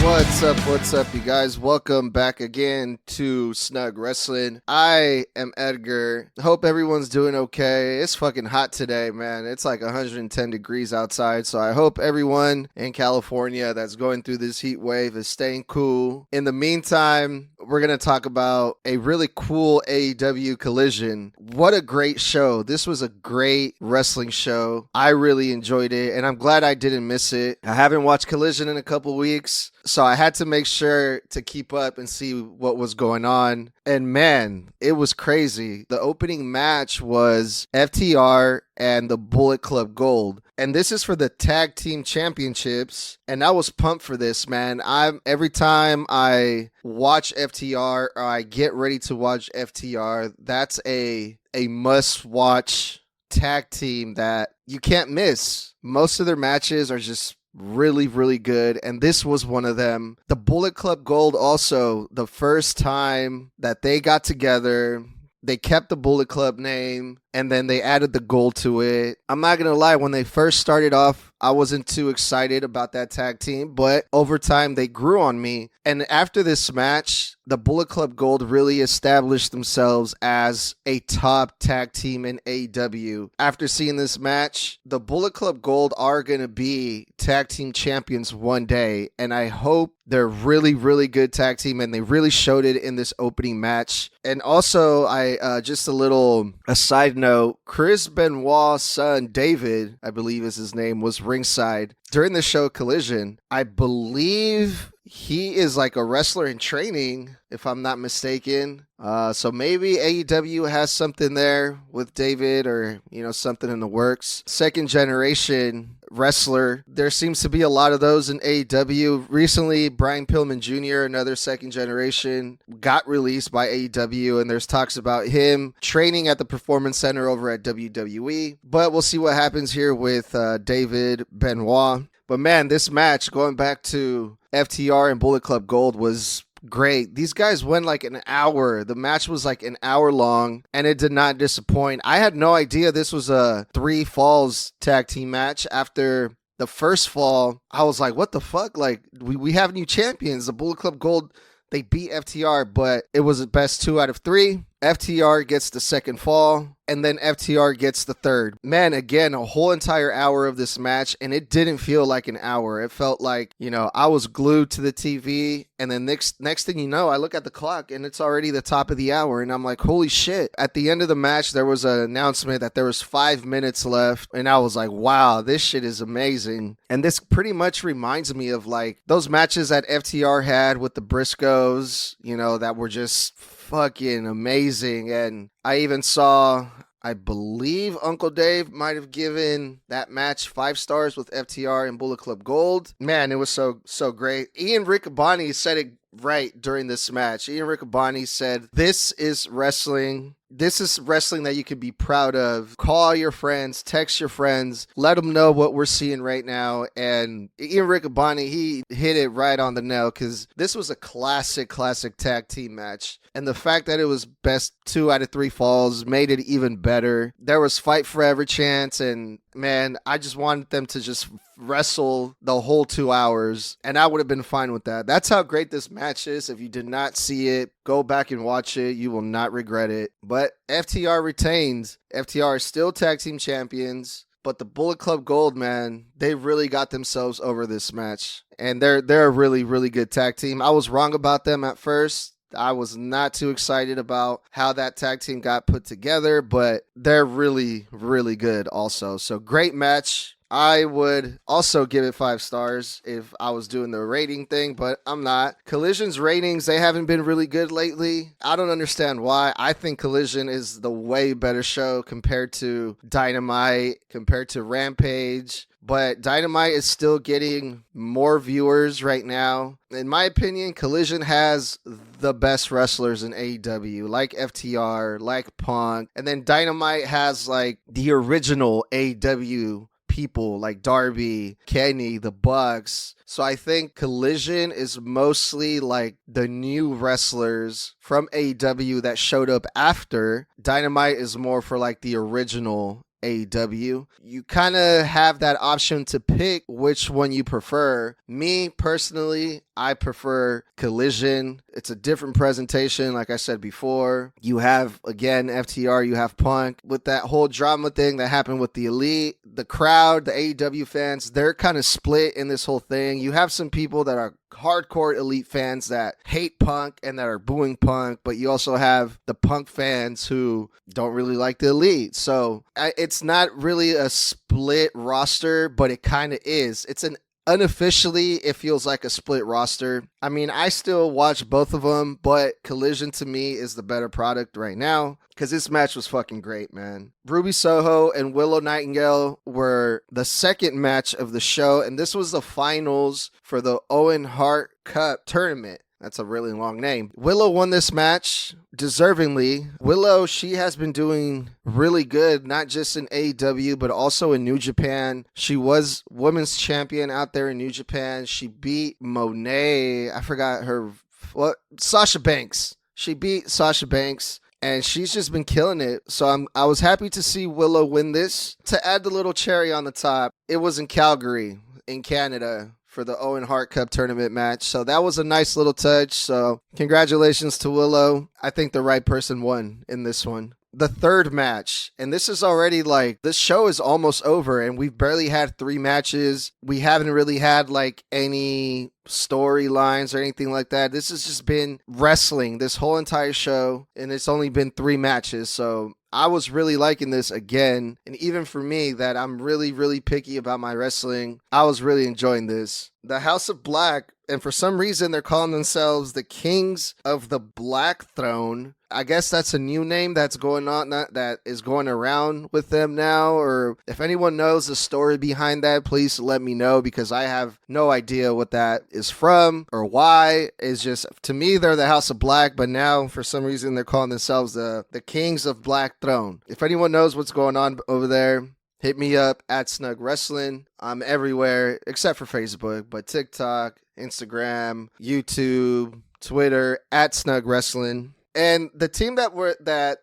What's up, you guys? Welcome back again to Snug Wrestling. I am Edgar. Hope everyone's doing okay. It's fucking hot today, man. It's like 110 degrees outside, so I hope everyone in California that's going through this heat wave is staying cool. In the meantime, we're going to talk about a really cool AEW Collision. What a great show. This was a great wrestling show. I really enjoyed it, and I'm glad I didn't miss it. I haven't watched Collision in a couple weeks, so I had to make sure to keep up and see what was going on. And man, it was crazy. The opening match was FTR and the Bullet Club Gold. And this is for the tag team championships. And I was pumped for this, man. Every time I watch FTR or I get ready to watch FTR, that's a must watch tag team that you can't miss. Most of their matches are just really good, and this was one of them. The Bullet Club Gold also, the first time that they got together, they kept the Bullet Club name, and then they added the gold to it. I'm not gonna lie, when they first started off, I wasn't too excited about that tag team, but over time they grew on me. And after this match, the Bullet Club Gold really established themselves as a top tag team in AEW. After seeing this match, the Bullet Club Gold are going to be tag team champions one day, and I hope they're really good tag team, and they really showed it in this opening match. And also, just a side note, Chris Benoit's son, David, I believe is his name, was ringside during the show Collision. I believe he is like a wrestler in training, if I'm not mistaken. So maybe AEW has something there with David, or, something in the works. Second generation wrestler. There seems to be a lot of those in AEW. Recently, Brian Pillman Jr., another second generation, got released by AEW, and there's talks about him training at the Performance Center over at WWE. But we'll see what happens here with David Benoit. But man, this match, going back to FTR and Bullet Club Gold, was great. These guys went like an hour. The match was like an hour long, and it did not disappoint. I had no idea this was a 3 falls tag team match. After the first fall, I was like, what the fuck? Like, we have new champions. The Bullet Club Gold, they beat FTR, but it was the best 2 out of 3. FTR gets the second fall, and then FTR gets the third. Man, again, a whole entire hour of this match, and it didn't feel like an hour. It felt like, I was glued to the TV, and then next thing you know, I look at the clock, and it's already the top of the hour, and I'm like, holy shit. At the end of the match, there was an announcement that there was 5 minutes left, and I was like, wow, this shit is amazing. And this pretty much reminds me of, like, those matches that FTR had with the Briscoes, that were just fucking amazing. And I even saw, I believe Uncle Dave might have given that match 5 stars with FTR and Bullet Club Gold. Man, it was so great. Ian Riccaboni said it right during this match. Ian Riccaboni said, this is wrestling. This is wrestling that you can be proud of. Call your friends, text your friends, let them know what we're seeing right now. And Ian Riccaboni, he hit it right on the nail, because this was a classic tag team match. And the fact that it was best 2 out of 3 falls made it even better. There was fight forever chants, and man, I just wanted them to just wrestle the whole 2 hours, and I would have been fine with that. That's how great this match is. If you did not see it, go back and watch it. You will not regret it. But FTR retains. FTR is still tag team champions, but the Bullet Club Gold, man, they really got themselves over this match, and they're a really good tag team. I was wrong about them at first. I was not too excited about how that tag team got put together, but they're really good also. So great match. I would also give it 5 stars if I was doing the rating thing, but I'm not. Collision's ratings, they haven't been really good lately. I don't understand why. I think Collision is the way better show compared to Dynamite, compared to Rampage. But Dynamite is still getting more viewers right now. In my opinion, Collision has the best wrestlers in AEW, like FTR, like Punk. And then Dynamite has like the original AEW people like Darby, Kenny, the Bucks. So I think Collision is mostly like the new wrestlers from AEW that showed up after. Dynamite is more for like the original AEW. You kind of have that option to pick which one you prefer. Me personally, I prefer Collision. It's a different presentation, like I said before. You have, again, FTR, you have Punk. With that whole drama thing that happened with the Elite, the crowd, the AEW fans, they're kind of split in this whole thing. You have some people that are hardcore Elite fans that hate Punk and that are booing Punk, but you also have the Punk fans who don't really like the Elite. So it's not really a split roster, but it kind of is. Unofficially, it feels like a split roster. I mean, I still watch both of them, but Collision to me is the better product right now because this match was fucking great, man. Ruby Soho and Willow Nightingale were the second match of the show, and this was the finals for the Owen Hart Cup tournament. That's a really long name. Willow won this match deservingly. Willow, she has been doing really good, not just in AEW, but also in New Japan. She was women's champion out there in New Japan. She beat Monet. I forgot her. Sasha Banks. She beat Sasha Banks. And she's just been killing it. So I was happy to see Willow win this. To add the little cherry on the top, it was in Calgary, in Canada, for the Owen Hart Cup tournament match. So that was a nice little touch. So congratulations to Willow. I think the right person won in this one. The third match, and this is already like, this show is almost over and we've barely had 3 matches. We haven't really had like any storylines or anything like that. This has just been wrestling this whole entire show, and it's only been 3 matches. So I was really liking this again. And even for me, that I'm really, really picky about my wrestling, I was really enjoying this. The House of Black, and for some reason, they're calling themselves the Kings of the Black Throne. I guess that's a new name that's going on, that is going around with them now. Or if anyone knows the story behind that, please let me know, because I have no idea what that is from or why. It's just, to me, they're the House of Black, but now for some reason they're calling themselves the Kings of Black Throne. If anyone knows what's going on over there, hit me up at Snug Wrestling. I'm everywhere except for Facebook, but TikTok, Instagram, YouTube, Twitter, at Snug Wrestling. And the team that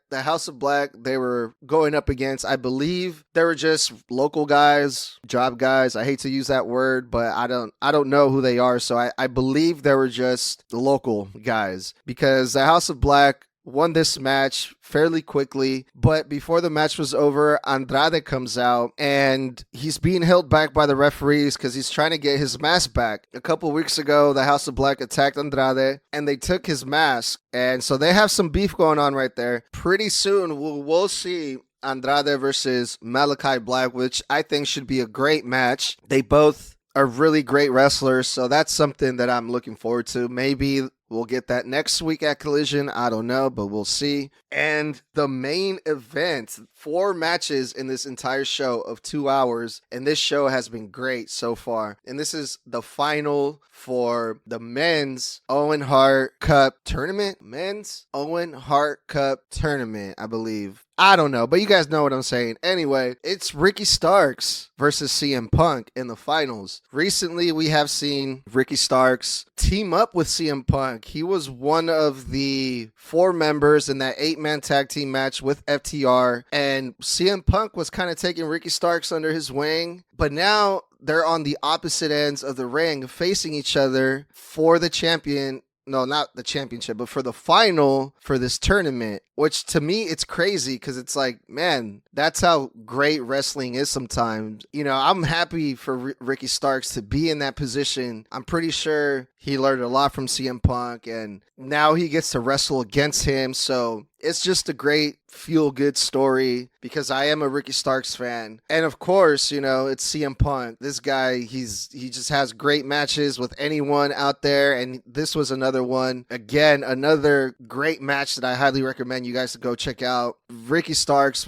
the House of Black, they were going up against, I believe they were just local guys, job guys. I hate to use that word, but I don't know who they are. So I believe they were just the local guys, because the House of Black won this match fairly quickly. But before the match was over, Andrade comes out and he's being held back by the referees because he's trying to get his mask back. A couple weeks ago, the House of Black attacked Andrade and they took his mask. And so they have some beef going on right there. Pretty soon, we'll see Andrade versus Malachi Black, which I think should be a great match. They both are really great wrestlers, so that's something that I'm looking forward to. Maybe we'll get that next week at Collision. I don't know, but we'll see. And the main event, 4 matches in this entire show of 2 hours. And this show has been great so far. And this is the final for the men's Owen Hart Cup tournament. Men's Owen Hart Cup tournament, I believe. I don't know, but you guys know what I'm saying. Anyway, it's Ricky Starks versus CM Punk in the finals. Recently, we have seen Ricky Starks team up with CM Punk. He was one of the 4 members in that 8-man tag team match with FTR, and CM Punk was kind of taking Ricky Starks under his wing, but now they're on the opposite ends of the ring facing each other for the champion. No, not the championship, but for the final for this tournament, which to me, it's crazy because it's like, man, that's how great wrestling is sometimes. You know, I'm happy for Ricky Starks to be in that position. I'm pretty sure he learned a lot from CM Punk, and now he gets to wrestle against him. So it's just a great feel-good story because I am a Ricky Starks fan. And of course, you know, it's CM Punk. This guy, he just has great matches with anyone out there, and this was another one. Again, another great match that I highly recommend you guys to go check out. Ricky Starks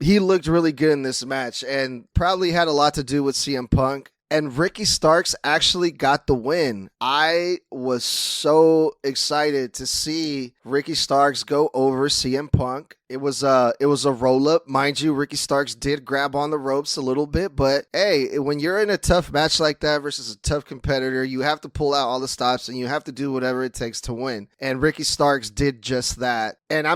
he looked really good in this match and probably had a lot to do with CM Punk. And Ricky Starks actually got the win. I was so excited to see Ricky Starks go over CM Punk. It was a roll-up. Mind you, Ricky Starks did grab on the ropes a little bit, but hey, when you're in a tough match like that versus a tough competitor, you have to pull out all the stops and you have to do whatever it takes to win. And Ricky Starks did just that. And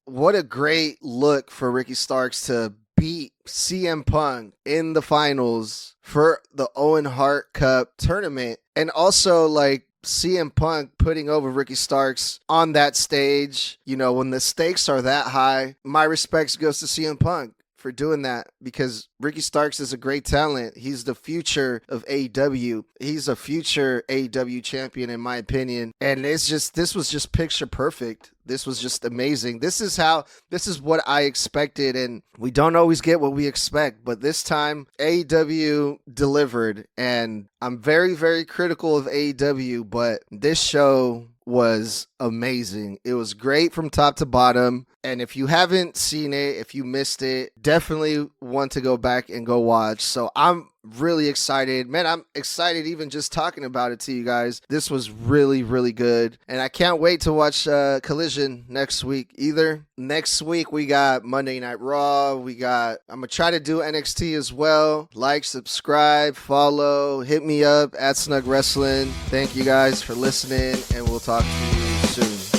what a great look for Ricky Starks to beat CM Punk in the finals for the Owen Hart Cup tournament. And also, like, CM Punk putting over Ricky Starks on that stage, you know, when the stakes are that high, my respects goes to CM Punk for doing that, because Ricky Starks is a great talent. He's the future of AEW. He's a future AEW champion, in my opinion. And this was just picture perfect. This was just amazing. This is what I expected, and we don't always get what we expect, but this time AEW delivered, and I'm very, very critical of AEW, but this show was amazing. It was great from top to bottom. And if you haven't seen it, if you missed it, definitely want to go back and go watch. So I'm really excited. Man, I'm excited even just talking about it to you guys. This was really, really good. And I can't wait to watch Collision next week either. Next week, we got Monday Night Raw. I'm going to try to do NXT as well. Like, subscribe, follow, hit me up at Snug Wrestling. Thank you guys for listening, and we'll talk to you soon.